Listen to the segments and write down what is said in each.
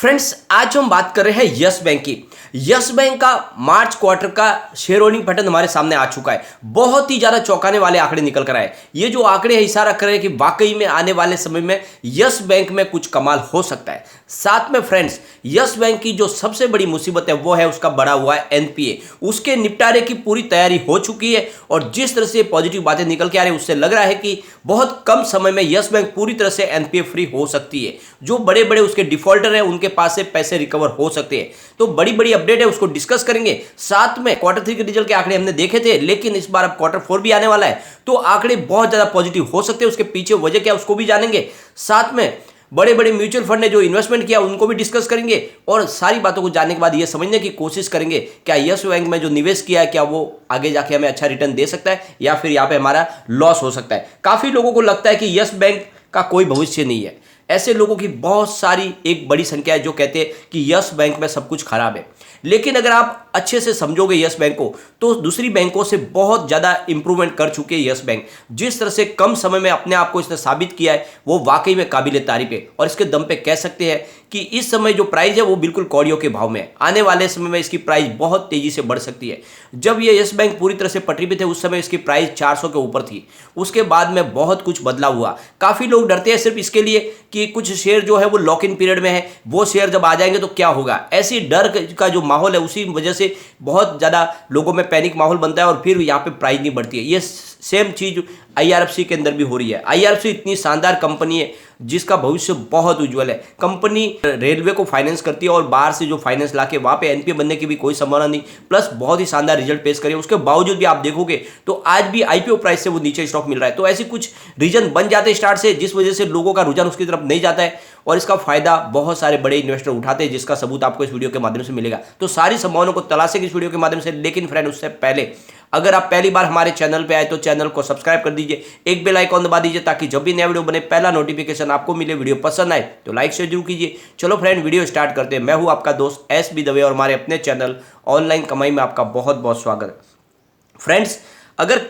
Friends, आज हम बात कर रहे हैं यस बैंक की। यस बैंक का मार्च क्वार्टर का शेयर होल्डिंग पैटर्न हमारे सामने आ चुका है। बहुत ही ज्यादा चौंकाने वाले आंकड़े निकल कर आए। ये जो आंकड़े हैं इशारा कर रहे हैं कि वाकई में आने वाले समय में यस बैंक में कुछ कमाल हो सकता है। साथ में फ्रेंड्स, यस बैंक की जो सबसे बड़ी मुसीबत है वो है उसका बढ़ा हुआ है एनपीए। उसके निपटारे की पूरी तैयारी हो चुकी है और जिस तरह से पॉजिटिव बातें निकल के आ रही है उससे लग रहा है कि बहुत कम समय में यस बैंक पूरी तरह से एनपीए फ्री हो सकती है। जो बड़े बड़े उसके डिफॉल्टर हैं उनके पास से पैसे रिकवर हो सकते हैं। तो बड़ी बड़ी अपडेट है, उसको डिस्कस करेंगे। साथ में क्वार्टर 3 के रिजल्ट के आंकड़े हमने देखे थे, लेकिन इस बार अब क्वार्टर 4 भी आने वाला है तो आंकड़े बहुत ज्यादा पॉजिटिव हो सकते हैं। उसके पीछे वजह क्या उसको भी जानेंगे। साथ में बड़े बड़े म्यूचुअल फंड ने जो इन्वेस्टमेंट किया उनको भी डिस्कस करेंगे और सारी बातों को जानने के बाद ये समझने की कोशिश करेंगे क्या यस बैंक में जो निवेश किया है क्या वो आगे जाके हमें अच्छा रिटर्न दे सकता है या फिर यहाँ पे हमारा लॉस हो सकता है। काफी लोगों को लगता है कि यस बैंक का कोई भविष्य नहीं है। ऐसे लोगों की बहुत सारी एक बड़ी संख्या है जो कहते हैं कि यस बैंक में सब कुछ खराब है। लेकिन अगर आप अच्छे से समझोगे यस बैंक को तो दूसरी बैंकों से बहुत ज़्यादा इंप्रूवमेंट कर चुके हैं यस बैंक। जिस तरह से कम समय में अपने आप को इसने साबित किया है वो वाकई में काबिल तारीफ है और इसके दम पे कह सकते हैं कि इस समय जो प्राइस है वो बिल्कुल कौड़ियों के भाव में है। आने वाले समय में इसकी प्राइस बहुत तेजी से बढ़ सकती है। जब ये यस बैंक पूरी तरह से पटरी पे थे उस समय इसकी प्राइस 400 के ऊपर थी। उसके बाद में बहुत कुछ बदलाव हुआ। काफ़ी लोग डरते हैं सिर्फ इसके लिए कि कुछ शेयर जो है वो लॉक इन पीरियड में है, वो शेयर जब आ जाएंगे तो क्या होगा। ऐसी डर का जो माहौल है उसी वजह से बहुत ज़्यादा लोगों में पैनिक माहौल बनता है और फिर यहाँ पे प्राइस नहीं बढ़ती है। ये सेम चीज़ आईआरएफसी के अंदर भी हो रही है। आईआरएफसी इतनी शानदार कंपनी है जिसका भविष्य बहुत उज्जवल है। कंपनी रेलवे को फाइनेंस करती है और बाहर से जो फाइनेंस लाके वहाँ पे एनपीए बनने की भी कोई संभावना नहीं, प्लस बहुत ही शानदार रिजल्ट पेश करें। उसके बावजूद भी आप देखोगे तो आज भी आईपीओ प्राइस से वो नीचे स्टॉक मिल रहा है। तो ऐसी कुछ रीजन बन जाते हैं स्टार्ट से जिस वजह से लोगों का रुझान उसकी तरफ नहीं जाता है और इसका फायदा बहुत सारे बड़े इन्वेस्टर उठाते हैं, जिसका सबूत आपको इस वीडियो के माध्यम से मिलेगा। तो सारी संभावनाओं को तलाशेंगे इस वीडियो के माध्यम से। लेकिन फ्रेंड, उससे पहले अगर आप पहली बार हमारे चैनल पे आए तो चैनल को सब्सक्राइब कर दीजिए, एक बेल आइकॉन दबा दीजिए ताकि जब भी नया वीडियो बने पहला नोटिफिकेशन आपको मिले। वीडियो पसंद आए तो लाइक शेयर जरूर कीजिए। चलो फ्रेंड, वीडियो स्टार्ट करते हैं। मैं हूं आपका दोस्त एस बी दवे और हमारे अपने चैनल ऑनलाइन कमाई में आपका बहुत बहुत स्वागत है। फ्रेंड्स, अगर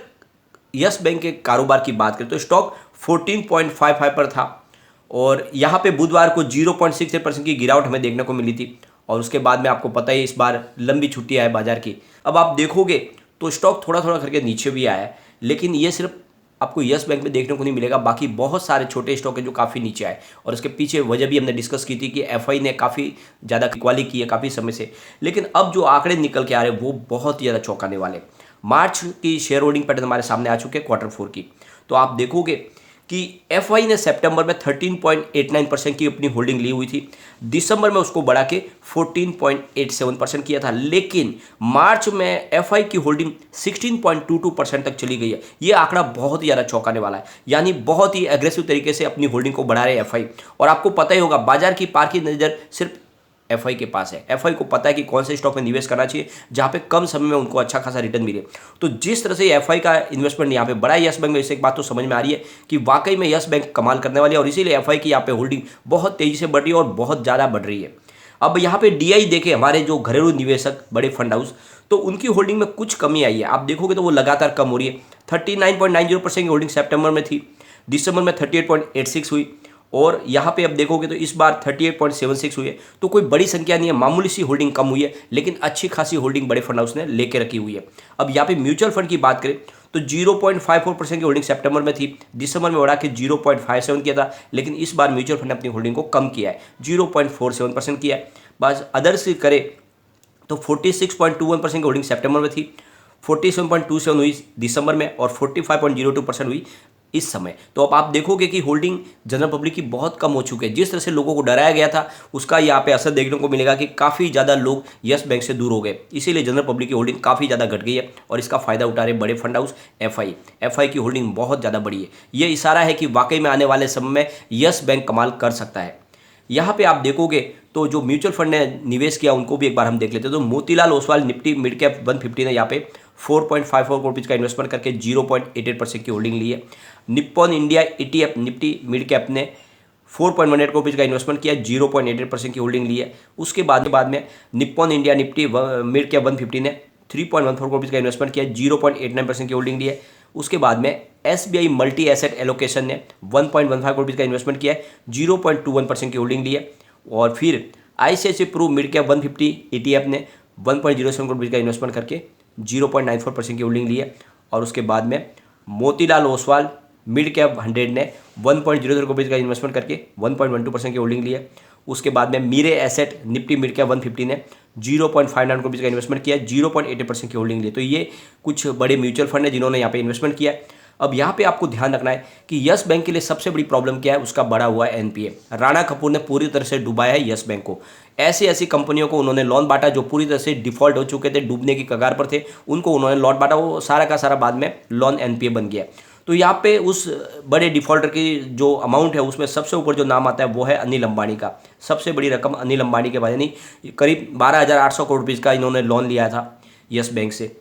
यस बैंक के कारोबार की बात करें तो स्टॉक 14.55 पर था और यहाँ पे बुधवार को 0.68% की गिरावट हमें देखने को मिली थी और उसके बाद में आपको पता ही इस बार लंबी छुट्टियां है बाजार की। अब आप देखोगे तो स्टॉक थोड़ा थोड़ा करके नीचे भी आया है, लेकिन ये सिर्फ आपको यस बैंक में देखने को नहीं मिलेगा। बाकी बहुत सारे छोटे स्टॉक हैं जो काफ़ी नीचे आए और उसके पीछे वजह भी हमने डिस्कस की थी कि एफआई ने काफ़ी ज़्यादा क्वाली की है काफ़ी समय से। लेकिन अब जो आंकड़े निकल के आ रहे हैं वो बहुत ही ज़्यादा चौंकाने वाले। मार्च की शेयर होल्डिंग पैटर्न हमारे सामने आ चुके हैं क्वार्टर 4 की। तो आप देखोगे कि एफआई ने सितंबर में 13.89% की अपनी होल्डिंग ली हुई थी। दिसंबर में उसको बढ़ा के 14.87% किया था, लेकिन मार्च में एफआई की होल्डिंग 16.22% तक चली गई है। ये आंकड़ा बहुत ही ज़्यादा चौंकाने वाला है, यानी बहुत ही एग्रेसिव तरीके से अपनी होल्डिंग को बढ़ा रहे हैं एफआई। और आपको पता ही होगा बाजार की पार की नज़र सिर्फ एफआई के पास है। एफआई को पता है कि कौन से स्टॉक में निवेश करना चाहिए जहां पे कम समय में उनको अच्छा खासा रिटर्न मिले। तो जिस तरह से एफआई का इन्वेस्टमेंट यहाँ पे बढ़ा है यस बैंक में, इससे एक बात तो समझ में आ रही है कि वाकई में यस बैंक कमाल करने वाली है और इसीलिए एफआई की यहाँ पे होल्डिंग बहुत तेजी से बढ़ रही है और बहुत ज़्यादा बढ़ रही है। अब यहाँ पे डीआई देखे हमारे जो घरेलू निवेशक बड़े फंड हाउस, तो उनकी होल्डिंग में कुछ कमी आई है। आप देखोगे तो वो लगातार कम हो रही है। 39.90% की होल्डिंग सितंबर में थी, दिसंबर में 38.86 हुई और यहाँ पे अब देखोगे तो इस बार 38.76 हुई है। तो कोई बड़ी संख्या नहीं है, मामूली सी होल्डिंग कम हुई है, लेकिन अच्छी खासी होल्डिंग बड़े फंड हाउस ने लेके रखी हुई है। अब यहाँ पे म्यूचुअल फंड की बात करें तो 0.54% की होल्डिंग सितंबर में थी, दिसंबर में बढ़ा के 0.57 किया था, लेकिन इस बार म्यूचुअल फंड ने अपनी होल्डिंग को कम किया है, 0.47% किया है। बस अदर्स की करें तो 46.21% की होल्डिंग सितंबर में थी, 47.27 हुई दिसंबर में और 45.02% हुई इस समय। तो अब आप देखोगे कि होल्डिंग जनरल पब्लिक की बहुत कम हो चुकी है। जिस तरह से लोगों को डराया गया था उसका यहाँ पे असर देखने को मिलेगा कि काफ़ी ज़्यादा लोग यस बैंक से दूर हो गए, इसीलिए जनरल पब्लिक की होल्डिंग काफ़ी ज़्यादा घट गई है और इसका फायदा उठा रहे बड़े फंड हाउस एफआई की होल्डिंग बहुत ज़्यादा बढ़ी है। ये इशारा है कि वाकई में आने वाले समय में यस बैंक कमाल कर सकता है। यहाँ पे आप देखोगे तो जो म्यूचुअल फंड ने निवेश किया उनको भी एक बार हम देख लेते हैं। तो Motilal Oswal Nifty mid cap 150 ने यहाँ पे 4.54 करोड़ रुपीज़ का इन्वेस्टमेंट करके 0.88% की होल्डिंग ली है। Nippon India ETF Nifty mid cap ने 4.18 करोड़ रुपीज़ का इन्वेस्टमेंट किया, 0.88% की होल्डिंग ली है। उसके बाद में Nippon India Nifty mid cap 150 ने 3.14 करोड़ रुपीज़ का इन्वेस्टमेंट किया, 0.89% की होल्डिंग ली है। उसके बाद में एसबीआई मल्टी एसेट एलोकेशन ने 1.15 करोड़ रुपीज़ का इन्वेस्टमेंट किया है, 0.21% की होल्डिंग ली है। और फिर ICICI Pru mid cap 150 ETF ने 1.07 करोड़ रुपये का इन्वेस्टमेंट करके 0.94% की होल्डिंग ली है। और उसके बाद में मोतीलाल ओसवाल मिड कैप 100 ने 1.00 करोड़ रुपये का इन्वेस्टमेंट करके 1.12% की होल्डिंग ली है। उसके बाद में मीरे एसेट निफ्टी मिड कैप 150 ने 0.59 करोड़ रुपये का इन्वेस्टमेंट किया है, 0.80% की होल्डिंग ली है। तो ये कुछ बड़े म्यूचुअल फंड है जिन्होंने यहाँ पे इन्वेस्टमेंट किया है। अब यहाँ पे आपको ध्यान रखना है कि यस बैंक के लिए सबसे बड़ी प्रॉब्लम क्या है, उसका बढ़ा हुआ है एनपीए। राणा कपूर ने पूरी तरह से डुबाया है यस बैंक को। ऐसी ऐसी कंपनियों को उन्होंने लोन बांटा जो पूरी तरह से डिफॉल्ट हो चुके थे, डूबने की कगार पर थे, उनको उन्होंने लोन बांटा, वो सारा का सारा बाद में लोन एनपीए बन गया। तो यहाँ पे उस बड़े डिफॉल्टर की जो अमाउंट है उसमें सबसे ऊपर जो नाम आता है वो है अनिल अंबानी का। सबसे बड़ी रकम अनिल अंबानी के पास, यानी करीब 12,800 करोड़ रुपये का इन्होंने लोन लिया था यस बैंक से।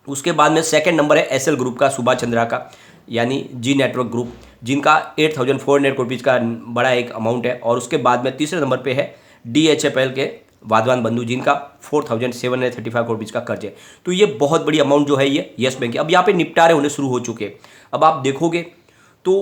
उसके बाद में सेकंड नंबर है एसएल ग्रुप का, सुभाष चंद्रा का, यानी जी नेटवर्क ग्रुप, जिनका 8,400 करोड़ रुपीज़ का बड़ा एक अमाउंट है। और उसके बाद में तीसरे नंबर पे है DHFL के वाधवान बंधु, जिनका 4,735 करोड़ रुपीज़ का कर्ज है। तो ये बहुत बड़ी अमाउंट जो है ये यस बैंक की। अब यहाँ पे निपटारे होने शुरू हो चुके हैं। अब आप देखोगे तो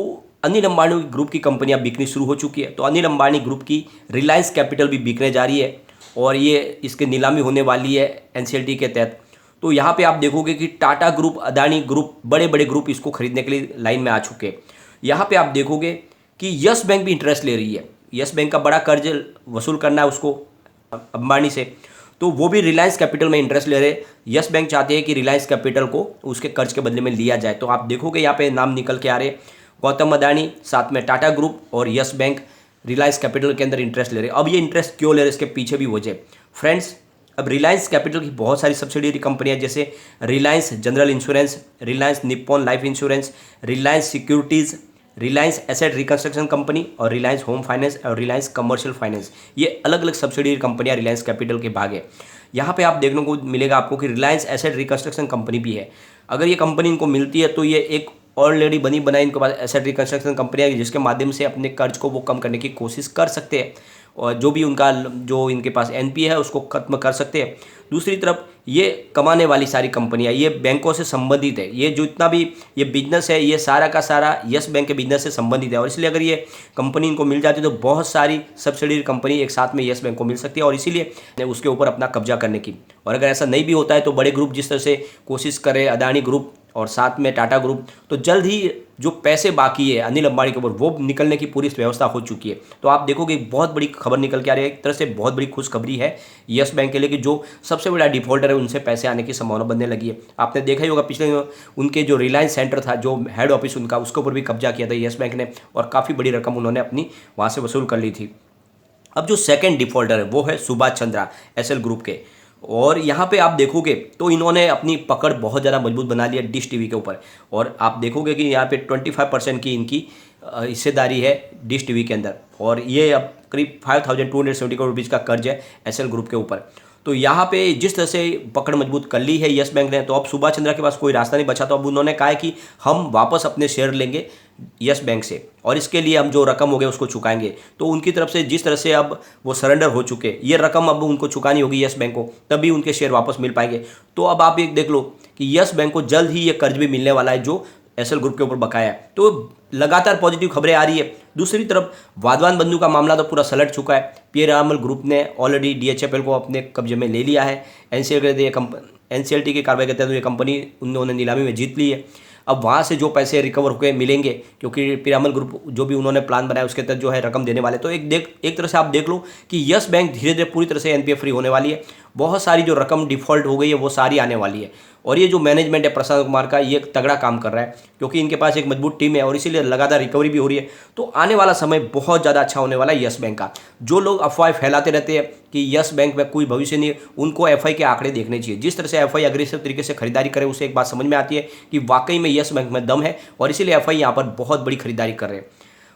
अनिल अंबानी ग्रुप की कंपनियां बिकनी शुरू हो चुकी है। तो अनिल अंबानी ग्रुप की रिलायंस कैपिटल भी बिकने जा रही है और ये इसके नीलामी होने वाली है NCLT के तहत। तो यहाँ पे आप देखोगे कि टाटा ग्रुप, अदानी ग्रुप, बड़े बड़े ग्रुप इसको खरीदने के लिए लाइन में आ चुके हैं। यहाँ पे आप देखोगे कि यस बैंक भी इंटरेस्ट ले रही है। यस बैंक का बड़ा कर्ज वसूल करना है उसको अंबानी से, तो वो भी रिलायंस कैपिटल में इंटरेस्ट ले रहे हैं। यस बैंक चाहते हैं कि रिलायंस कैपिटल को उसके कर्ज के बदले में लिया जाए। तो आप देखोगे यहाँ पे नाम निकल के आ रहे हैं, गौतम अदानी, साथ में टाटा ग्रुप और यस बैंक रिलायंस कैपिटल के अंदर इंटरेस्ट ले रहे हैं। अब ये इंटरेस्ट क्यों ले रहे हैं, इसके पीछे भी वजह फ्रेंड्स। अब रिलायंस कैपिटल की बहुत सारी सब्सिडियरी कंपनियां जैसे Reliance general insurance, Reliance Nippon life insurance, Reliance securities, Reliance asset reconstruction company और रिलायंस होम फाइनेंस और रिलायंस कमर्शियल फाइनेंस, ये अलग अलग सब्सिडियरी कंपनियां रिलायंस कैपिटल के भाग है। यहाँ पे आप देखने को मिलेगा आपको कि रिलायंस एसेट रिकंस्ट्रक्शन कंपनी भी है। अगर ये कंपनी इनको मिलती है तो ये एक ऑलरेडी बनी बनाई इनके पास एसेट रिकंस्ट्रक्शन कंपनियाँ, जिसके माध्यम से अपने कर्ज को वो कम करने की कोशिश कर सकते हैं और जो भी उनका जो इनके पास एनपीए है उसको खत्म कर सकते हैं। दूसरी तरफ ये कमाने वाली सारी कंपनियां, ये बैंकों से संबंधित है। ये जो इतना भी ये बिजनेस है ये सारा का सारा यस बैंक के बिजनेस से संबंधित है और इसलिए अगर ये कंपनी इनको मिल जाती है तो बहुत सारी सब्सिडियरी कंपनी एक साथ में यस बैंक को मिल सकती है और इसीलिए उसके ऊपर अपना कब्जा करने की। और अगर ऐसा नहीं भी होता है तो बड़े ग्रुप जिस तरह से कोशिश करे, अदानी ग्रुप और साथ में टाटा ग्रुप, तो जल्द ही जो पैसे बाकी है अनिल अंबानी के ऊपर वो निकलने की पूरी व्यवस्था हो चुकी है। तो आप देखोगे बहुत बड़ी खबर निकल के आ रही है, एक तरह से बहुत बड़ी खुशखबरी है यस बैंक के लिए कि जो सबसे बड़ा डिफॉल्टर है उनसे पैसे आने की संभावना बनने लगी है। आपने देखा ही होगा पिछले उनके जो रिलायंस सेंटर था, जो हेड ऑफिस उनका, उसके ऊपर भी कब्जा किया था यस बैंक ने और काफ़ी बड़ी रकम उन्होंने अपनी वहाँ से वसूल कर ली थी। अब जो सेकेंड डिफॉल्टर है वो है सुभाष चंद्रा एसएल ग्रुप के, और यहाँ पे आप देखोगे तो इन्होंने अपनी पकड़ बहुत ज़्यादा मजबूत बना लिया डिश टीवी के ऊपर। और आप देखोगे कि यहाँ पे 25% की इनकी हिस्सेदारी है डिश टीवी के अंदर और ये अब करीब 5,270 करोड़ रुपीज़ का कर्ज है एसएल ग्रुप के ऊपर। तो यहाँ पे जिस तरह से पकड़ मजबूत कर ली है यस बैंक ने, तो अब सुभाष चंद्रा के पास कोई रास्ता नहीं बचा। तो अब उन्होंने कहा है कि हम वापस अपने शेयर लेंगे यस बैंक से और इसके लिए हम जो रकम हो गई उसको चुकाएंगे। तो उनकी तरफ से जिस तरह से अब वो सरेंडर हो चुके, ये रकम अब उनको चुकानी होगी यस बैंक को, तभी उनके शेयर वापस मिल पाएंगे। तो अब आप एक देख लो कि यस बैंक को जल्द ही ये कर्ज भी मिलने वाला है जो एसएल ग्रुप के ऊपर बकाया है। तो लगातार पॉजिटिव खबरें आ रही है। दूसरी तरफ वाधवान बंधु का मामला तो पूरा सलट चुका है। पीरामल ग्रुप ने ऑलरेडी DHFL को अपने कब्जे में ले लिया है। NCLT की कार्रवाई करते हैं तो ये कंपनी उन्होंने नीलामी में जीत ली है। अब वहाँ से जो पैसे रिकवर होकर मिलेंगे, क्योंकि पीरामल ग्रुप जो भी उन्होंने प्लान बनाया उसके तहत जो है रकम देने वाले। तो एक तरह से आप देख लो कि यस बैंक धीरे धीरे पूरी तरह से एनपीए फ्री होने वाली है। बहुत सारी जो रकम डिफॉल्ट हो गई है वो सारी आने वाली है। और ये जो मैनेजमेंट है प्रशांत कुमार का, ये तगड़ा काम कर रहा है क्योंकि इनके पास एक मजबूत टीम है और इसीलिए लगातार रिकवरी भी हो रही है। तो आने वाला समय बहुत ज़्यादा अच्छा होने वाला है यस बैंक का। जो लोग अफवाह फैलाते रहते हैं कि यस बैंक में कोई भविष्य नहीं, उनको एफआई के आंकड़े देखने चाहिए। जिस तरह से एफआई अग्रेसिव तरीके से खरीदारी करे उसे एक बात समझ में आती है कि वाकई में यस बैंक में दम है और इसीलिए एफआई यहाँ पर बहुत बड़ी खरीदारी कर रहे हैं।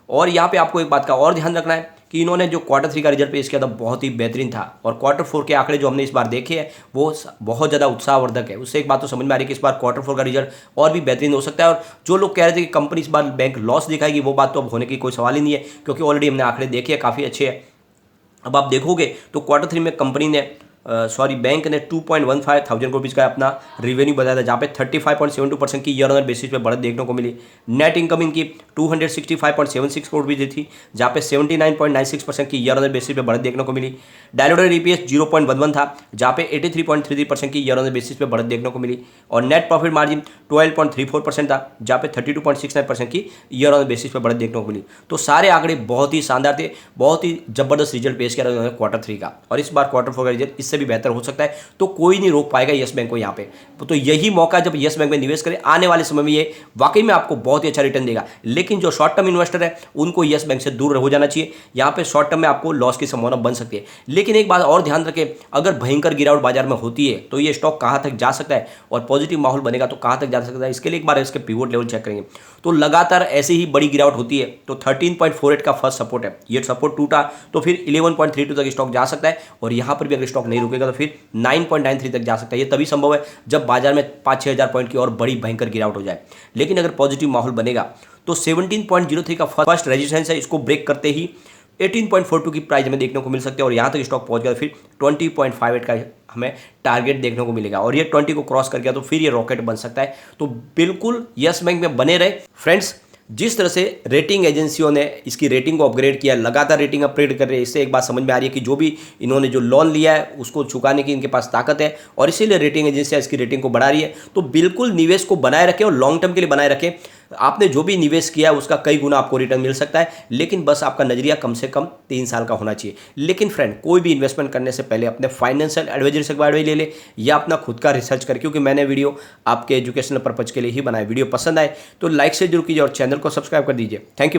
और यहाँ पे आपको एक बात का और ध्यान रखना है कि इन्होंने जो Q3 का रिजल्ट पेश किया था बहुत ही बेहतरीन था और Q4 के आंकड़े जो हमने इस बार देखे हैं वो बहुत ज़्यादा उत्साहवर्धक है। उससे एक बात तो समझ में आ रही है कि इस बार Q4 का रिजल्ट और भी बेहतरीन हो सकता है। और जो लोग कह रहे थे कि कंपनी इस बार बैंक लॉस दिखाएगी, वो बात तो अब होने की कोई सवाल ही नहीं है क्योंकि ऑलरेडी हमने आंकड़े देखे हैं, काफ़ी अच्छे हैं। अब आप देखोगे तो Q3 में कंपनी ने बैंक ने 2.15 थाउजेंड रुपीज़ का अपना रेवेन्यू बताया था, जहाँ पे 35.72% की ईयर ऑन बेसिस पे बढ़त देखने को मिली। नेट इनकम इनकी 265.76 करोड़ रुपये थी, जहाँ पे 79.96% की ईयर ऑन बेसिस पे बढ़त देखने को मिली। डायलूटेड EPS 0.11 था, जहाँ पे 83.33% की ईयर ऑन बेसिस पे बढ़त देखने को मिली। और नेट प्रॉफिट मार्जिन 12.34% था, जहाँ पे 32.69% की ईयर ऑन बेसिस पे बढ़त देखने को मिली। तो सारे आंकड़े बहुत ही शानदार थे, बहुत ही जबरदस्त रिजल्ट पेश किया उन्होंने Q3 का, और इस बार Q4 का रिजल्ट इससे भी बेहतर हो सकता है। तो कोई नहीं रोक पाएगा यस बैंक को यहाँ पे। तो यही मौका जब यस बैंक में निवेश करें, आने वाले समय में ये वाकई में आपको बहुत ही अच्छा रिटर्न देगा। लेकिन जो शॉर्ट टर्म इन्वेस्टर है उनको यस बैंक से दूर हो जाना चाहिए। यहाँ पे शॉर्ट टर्म में आपको लॉस की संभावना बन सकती है। लेकिन एक बात और ध्यान रखें, अगर भयंकर गिरावट बाजार में होती है तो ये स्टॉक कहाँ तक जा सकता है और पॉजिटिव माहौल बनेगा तो कहाँ तक जा सकता है, इसके लिए एक बार इसके पिवोट लेवल चेक करेंगे। तो लगातार ऐसे ही बड़ी गिरावट होती है तो 13.48 का फर्स्ट सपोर्ट है, ये सपोर्ट टूटा तो फिर 11.32 तक स्टॉक जा सकता है, और यहाँ पर भी अगर स्टॉक नहीं रुकेगा तो फिर 9.93 तक जा सकता है। ये तभी संभव है जब बाजार में 5-6 हज़ार पॉइंट की और बड़ी भयंकर गिरावट हो जाए। लेकिन अगर पॉजिटिव माहौल बनेगा तो 17.03 का फर्स्ट रेजिस्टेंस है, इसको ब्रेक करते ही 18.42 की प्राइस में देखने को मिल सकते हैं, और यहाँ तक स्टॉक पहुंच गया तो फिर 20.58 का हमें टारगेट देखने को मिलेगा, और ये 20 को क्रॉस कर गया तो फिर ये रॉकेट बन सकता है। तो बिल्कुल यस बैंक में बने रहे फ्रेंड्स। जिस तरह से रेटिंग एजेंसियों ने इसकी रेटिंग को अपग्रेड किया, लगातार रेटिंग अपग्रेड कर रहे हैं, इससे एक बात समझ में आ रही है कि जो भी इन्होंने जो लोन लिया है उसको चुकाने की इनके पास ताकत है, और इसीलिए रेटिंग एजेंसियां इसकी रेटिंग को बढ़ा रही है। तो बिल्कुल निवेश को बनाए रखें और लॉन्ग टर्म के लिए बनाए रखें। आपने जो भी निवेश किया है उसका कई गुना आपको रिटर्न मिल सकता है, लेकिन बस आपका नजरिया कम से कम 3 साल का होना चाहिए। लेकिन फ्रेंड, कोई भी इन्वेस्टमेंट करने से पहले अपने फाइनेंशियल एडवाइजर से एडवाइस ले ले, या अपना खुद का रिसर्च कर, क्योंकि मैंने वीडियो आपके एजुकेशनल पर्पज के लिए ही बनाया। वीडियो पसंद आए तो लाइक से जरूर कीजिए और चैनल को सब्सक्राइब कर दीजिए। Thank you.